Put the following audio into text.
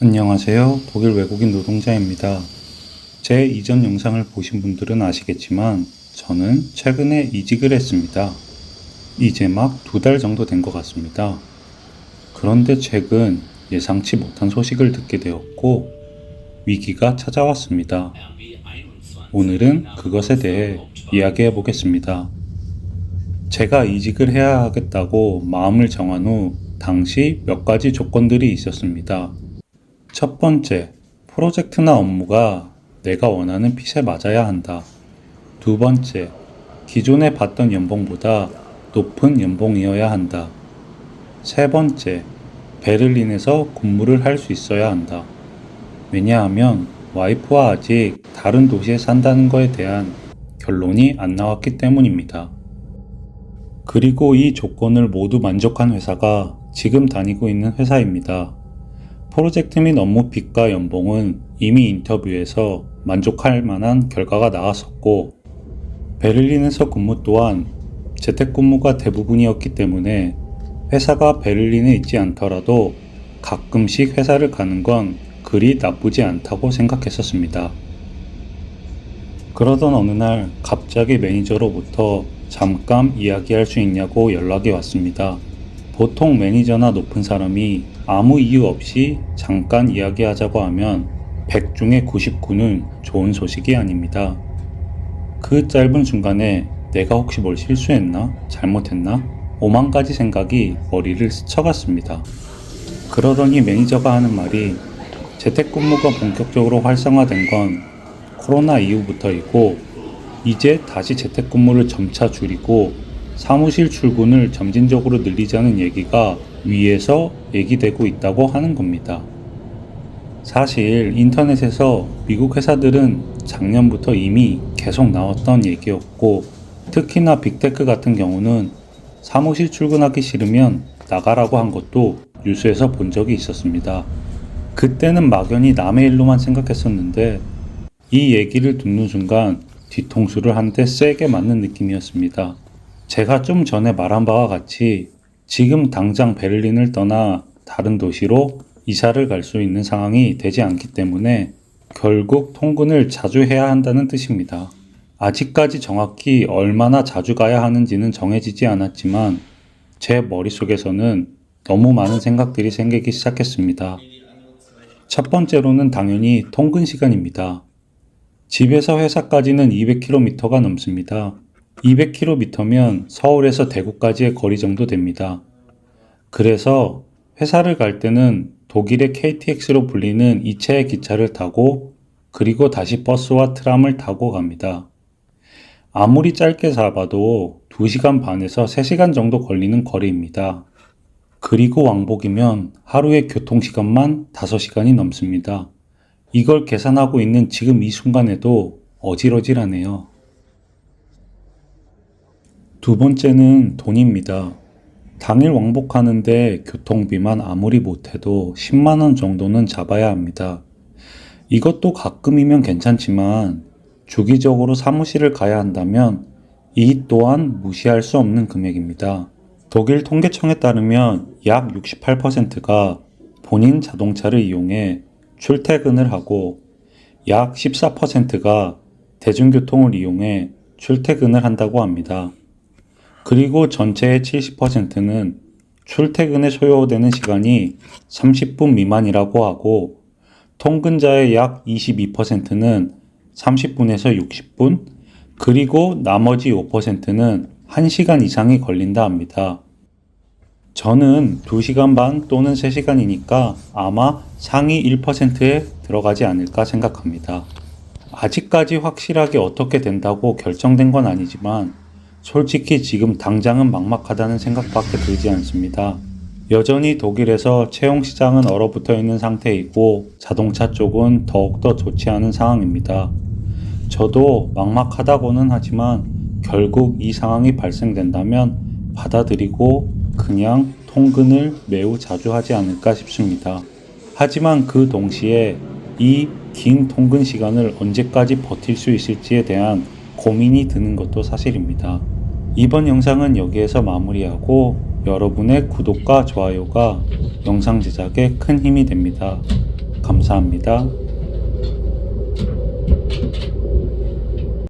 안녕하세요. 독일 외국인 노동자입니다. 제 이전 영상을 보신 분들은 아시겠지만 저는 최근에 이직을 했습니다. 이제 막 2달 정도 된 것 같습니다. 그런데 최근 예상치 못한 소식을 듣게 되었고 위기가 찾아왔습니다. 오늘은 그것에 대해 이야기해 보겠습니다. 제가 이직을 해야 하겠다고 마음을 정한 후 당시 몇 가지 조건들이 있었습니다. 첫 번째, 프로젝트나 업무가 내가 원하는 핏에 맞아야 한다. 두 번째, 기존에 받던 연봉보다 높은 연봉이어야 한다. 세 번째, 베를린에서 근무를 할 수 있어야 한다. 왜냐하면 와이프와 아직 다른 도시에 산다는 것에 대한 결론이 안 나왔기 때문입니다. 그리고 이 조건을 모두 만족한 회사가 지금 다니고 있는 회사입니다. 프로젝트 및 업무 핏과 연봉은 이미 인터뷰에서 만족할 만한 결과가 나왔었고 베를린에서 근무 또한 재택근무가 대부분이었기 때문에 회사가 베를린에 있지 않더라도 가끔씩 회사를 가는 건 그리 나쁘지 않다고 생각했었습니다. 그러던 어느 날 갑자기 매니저로부터 잠깐 이야기할 수 있냐고 연락이 왔습니다. 보통 매니저나 높은 사람이 아무 이유 없이 잠깐 이야기하자고 하면 100 중에 99는 좋은 소식이 아닙니다. 그 짧은 순간에 내가 혹시 뭘 실수했나? 잘못했나? 5만 가지 생각이 머리를 스쳐갔습니다. 그러더니 매니저가 하는 말이 재택근무가 본격적으로 활성화된 건 코로나 이후부터이고 이제 다시 재택근무를 점차 줄이고 사무실 출근을 점진적으로 늘리자는 얘기가 위에서 얘기되고 있다고 하는 겁니다. 사실 인터넷에서 미국 회사들은 작년부터 이미 계속 나왔던 얘기였고 특히나 빅테크 같은 경우는 사무실 출근하기 싫으면 나가라고 한 것도 뉴스에서 본 적이 있었습니다. 그때는 막연히 남의 일로만 생각했었는데 이 얘기를 듣는 순간 뒤통수를 한 대 세게 맞는 느낌이었습니다. 제가 좀 전에 말한 바와 같이 지금 당장 베를린을 떠나 다른 도시로 이사를 갈 수 있는 상황이 되지 않기 때문에 결국 통근을 자주 해야 한다는 뜻입니다. 아직까지 정확히 얼마나 자주 가야 하는지는 정해지지 않았지만 제 머릿속에서는 너무 많은 생각들이 생기기 시작했습니다. 첫 번째로는 당연히 통근 시간입니다. 집에서 회사까지는 200km가 넘습니다. 200km면 서울에서 대구까지의 거리 정도 됩니다. 그래서 회사를 갈 때는 독일의 KTX로 불리는 이체의 기차를 타고 그리고 다시 버스와 트람을 타고 갑니다. 아무리 짧게 잡아도 2시간 반에서 3시간 정도 걸리는 거리입니다. 그리고 왕복이면 하루의 교통시간만 5시간이 넘습니다. 이걸 계산하고 있는 지금 이 순간에도 어질어질하네요. 두 번째는 돈입니다. 당일 왕복하는데 교통비만 아무리 못해도 10만원 정도는 잡아야 합니다. 이것도 가끔이면 괜찮지만 주기적으로 사무실을 가야 한다면 이 또한 무시할 수 없는 금액입니다. 독일 통계청에 따르면 약 68%가 본인 자동차를 이용해 출퇴근을 하고 약 14%가 대중교통을 이용해 출퇴근을 한다고 합니다. 그리고 전체의 70%는 출퇴근에 소요되는 시간이 30분 미만이라고 하고 통근자의 약 22%는 30분에서 60분 그리고 나머지 5%는 1시간 이상이 걸린다 합니다. 저는 2시간 반 또는 3시간이니까 아마 상위 1%에 들어가지 않을까 생각합니다. 아직까지 확실하게 어떻게 된다고 결정된 건 아니지만 솔직히 지금 당장은 막막하다는 생각밖에 들지 않습니다. 여전히 독일에서 채용 시장은 얼어붙어 있는 상태이고 자동차 쪽은 더욱더 좋지 않은 상황입니다. 저도 막막하다고는 하지만 결국 이 상황이 발생된다면 받아들이고 그냥 통근을 매우 자주 하지 않을까 싶습니다. 하지만 그 동시에 이 긴 통근 시간을 언제까지 버틸 수 있을지에 대한 고민이 드는 것도 사실입니다. 이번 영상은 여기에서 마무리하고 여러분의 구독과 좋아요가 영상 제작에 큰 힘이 됩니다. 감사합니다.